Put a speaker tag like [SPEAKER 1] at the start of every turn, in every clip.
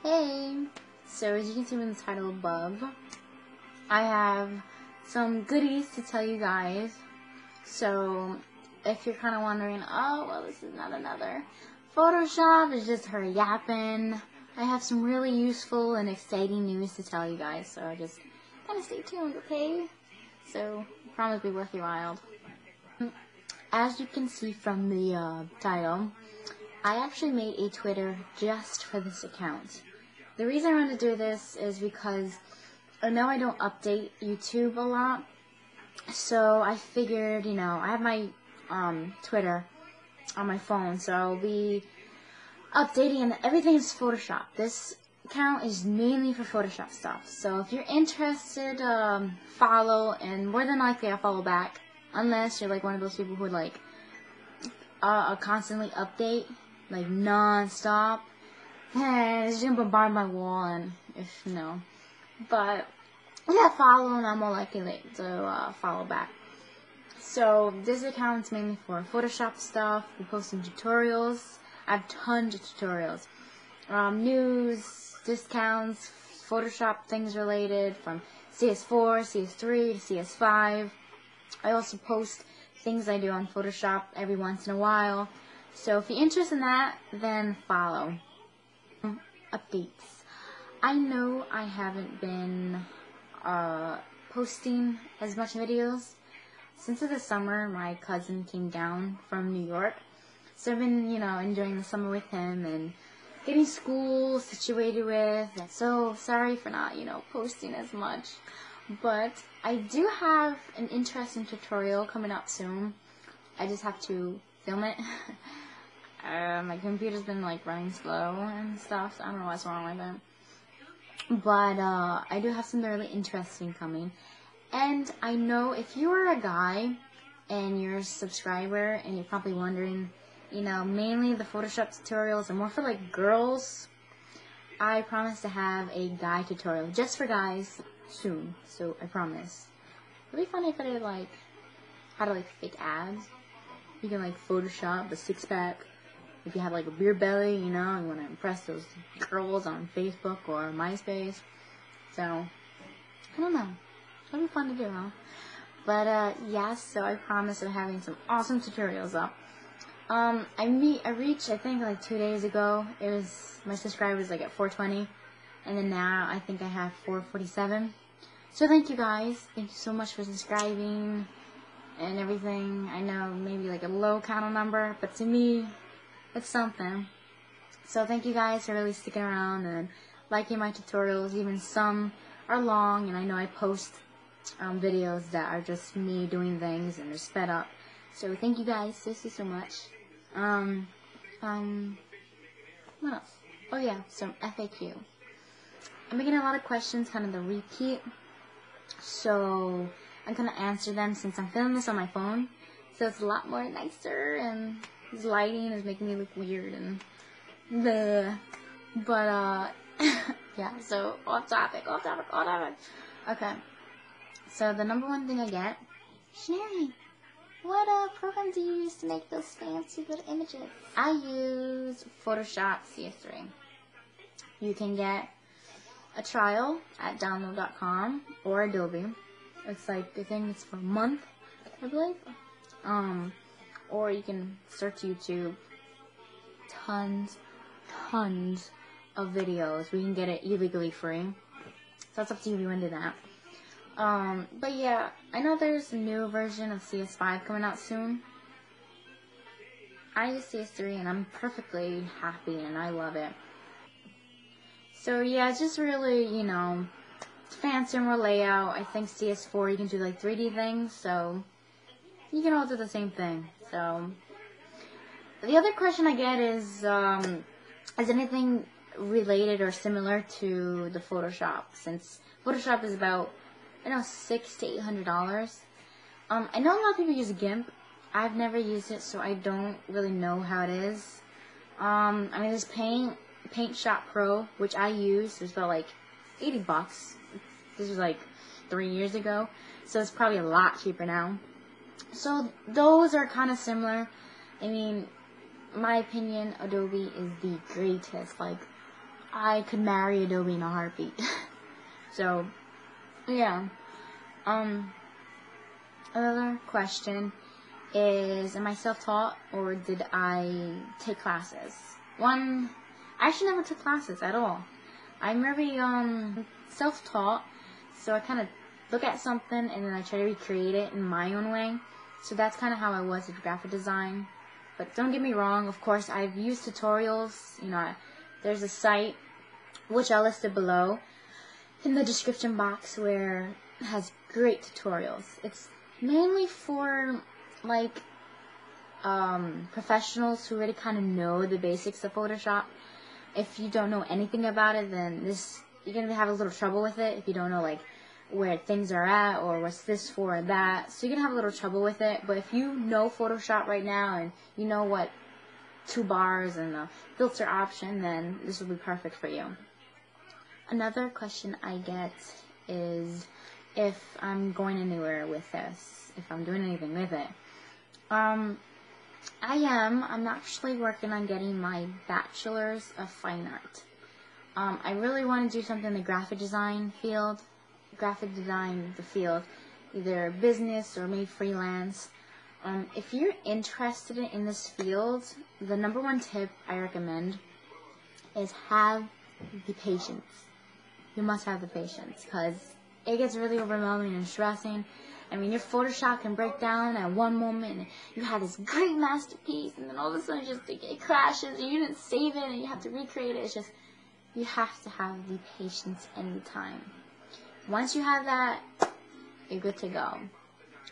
[SPEAKER 1] Hey! So as you can see from the title above, I have some goodies to tell you guys. So if you're kind of wondering, oh, well, this is not another Photoshop, it's just her yapping, I have some really useful and exciting news to tell you guys, so just kind of stay tuned, okay? So, I promise it'll be worth your while. As you can see from the title, I actually made a Twitter just for this account. The reason I wanted to do this is because I know I don't update YouTube a lot, so I figured, I have my Twitter on my phone, so I'll be updating, and everything is Photoshop. This account is mainly for Photoshop stuff, so if you're interested, follow, and more than likely I'll follow back, unless you're like one of those people who would like constantly update, like non-stop. It's gonna bombard my wall, and if no, but yeah, follow, and I'm more likely to follow back. So this account's mainly for Photoshop stuff. We post some tutorials. I have tons of tutorials, news, discounts, Photoshop things related from CS4, CS3 to CS5. I also post things I do on Photoshop every once in a while. So if you're interested in that, then follow. Updates. I know I haven't been posting as much videos. Since the summer, my cousin came down from New York. So I've been, enjoying the summer with him and getting school situated with. So sorry for not, posting as much. But I do have an interesting tutorial coming up soon. I just have to film it. My computer's been running slow and stuff, so I don't know what's wrong with it. But I do have something really interesting coming. And I know if you are a guy and you're a subscriber and you're probably wondering, mainly the Photoshop tutorials are more for girls. I promise to have a guy tutorial just for guys soon, so I promise. It'd be funny if I did how to fake abs. You can Photoshop a six-pack. If you have a beer belly, and you want to impress those girls on Facebook or MySpace. So, I don't know. That'd be fun to do, huh? But, yes, so I promise I'm having some awesome tutorials up. I reached, I think, 2 days ago. It was, my subscribers, at 420. And then now, I think I have 447. So, thank you guys. Thank you so much for subscribing and everything. I know, maybe, a low count number, but to me, it's something. So thank you guys for really sticking around and liking my tutorials. Even some are long, and I know I post videos that are just me doing things and they're sped up. So thank you guys so much. What else? Oh yeah, some FAQ. I'm getting a lot of questions, kind of the repeat. So I'm gonna answer them since I'm filming this on my phone. So it's a lot more nicer, and this lighting is making me look weird and bleh. But, yeah, so off topic. Okay, so the number one thing I get, Sherry, what program do you use to make those fancy little images? I use Photoshop CS3. You can get a trial at download.com or Adobe. It's I think it's for a month, I believe. Or you can search YouTube. Tons of videos. We can get it illegally free. So that's up to you if you want to do that. But yeah, I know there's a new version of CS5 coming out soon. I use CS3 and I'm perfectly happy and I love it. So yeah, it's just really, fancy and more layout. I think CS4 you can do 3D things, so you can all do the same thing. So the other question I get is anything related or similar to the Photoshop? Since Photoshop is about, $600 to $800. I know a lot of people use GIMP. I've never used it, so I don't really know how it is. There's Paint Shop Pro, which I use. It's about $80. This was 3 years ago, so it's probably a lot cheaper now. So those are kind of similar. My opinion, Adobe is the greatest. I could marry Adobe in a heartbeat. So, yeah. Another question is, am I self-taught or did I take classes? I actually never took classes at all. I'm very self-taught, so I kind of look at something and then I try to recreate it in my own way. So that's kind of how I was with graphic design. But don't get me wrong, of course I've used tutorials. You know, there's a site which I'll list it below in the description box where it has great tutorials. It's mainly for like professionals who already kind of know the basics of Photoshop. If you don't know anything about it, then you're gonna have a little trouble with it if you don't know like where things are at or what's this for and that. So you're gonna have a little trouble with it. But if you know Photoshop right now and you know what toolbars and the filter option, then this will be perfect for you. Another question I get is if I'm going anywhere with this, if I'm doing anything with it. I'm actually working on getting my bachelor's of fine art. I really want to do something in the graphic design field, either business or maybe freelance. If you're interested in this field, the number one tip I recommend is have the patience. You must have the patience because it gets really overwhelming and stressing. I mean, your Photoshop can break down at one moment and you have this great masterpiece and then all of a sudden it crashes and you didn't save it and you have to recreate it. It's just, you have to have the patience anytime. Once you have that, you're good to go.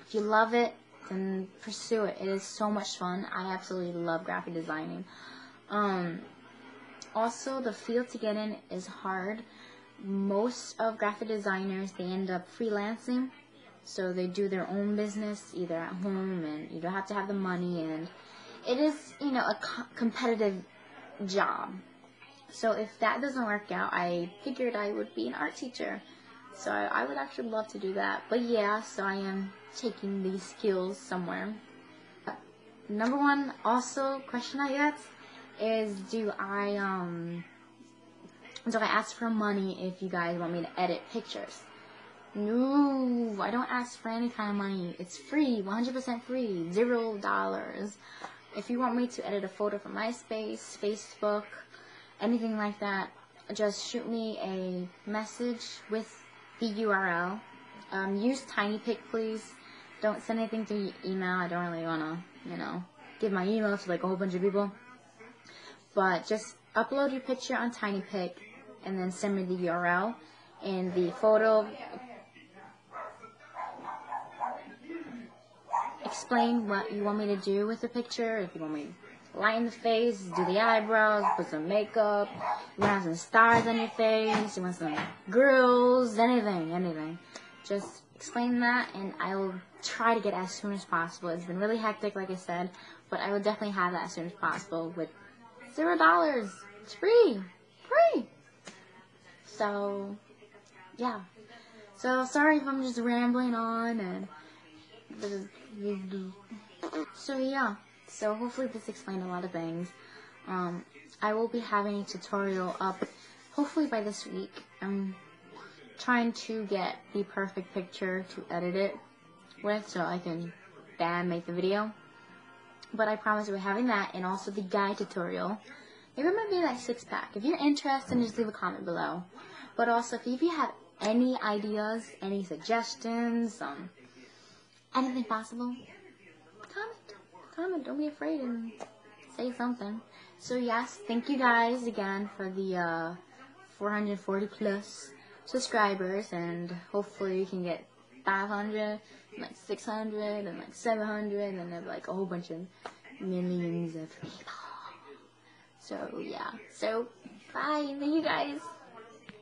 [SPEAKER 1] If you love it, then pursue it. It is so much fun. I absolutely love graphic designing. Also, the field to get in is hard. Most of graphic designers, they end up freelancing. So they do their own business either at home and you don't have to have the money, and it is, you know, a competitive job. So if that doesn't work out, I figured I would be an art teacher. So I would actually love to do that. But yeah, so I am taking these skills somewhere. Number one also question I get is do I ask for money if you guys want me to edit pictures? No, I don't ask for any kind of money. It's free, 100% free, $0. If you want me to edit a photo from MySpace, Facebook, anything like that, just shoot me a message with the URL. Use TinyPic, please. Don't send anything through email. I don't really want to, you know, give my email to like a whole bunch of people. But just upload your picture on TinyPic and then send me the URL and the photo. Explain what you want me to do with the picture. If you want me to lighten the face, do the eyebrows, put some makeup, you want to have some stars on your face, you want some grills, anything. Just explain that and I will try to get it as soon as possible. It's been really hectic, like I said, but I will definitely have that as soon as possible with $0. It's free. So, yeah. So, sorry if I'm just rambling on and so yeah, so hopefully this explained a lot of things. I will be having a tutorial up hopefully by this week. I'm trying to get the perfect picture to edit it with so I can make the video. But I promise we're having that and also the guide tutorial. It might be like 6-pack. If you're interested, just leave a comment below. But also if you have any ideas, any suggestions, anything possible, comment, don't be afraid and say something. So yes, thank you guys again for the 440 plus subscribers, and hopefully you can get 500, like 600, and like 700, and then like a whole bunch of millions of people. So yeah, so bye, thank you guys.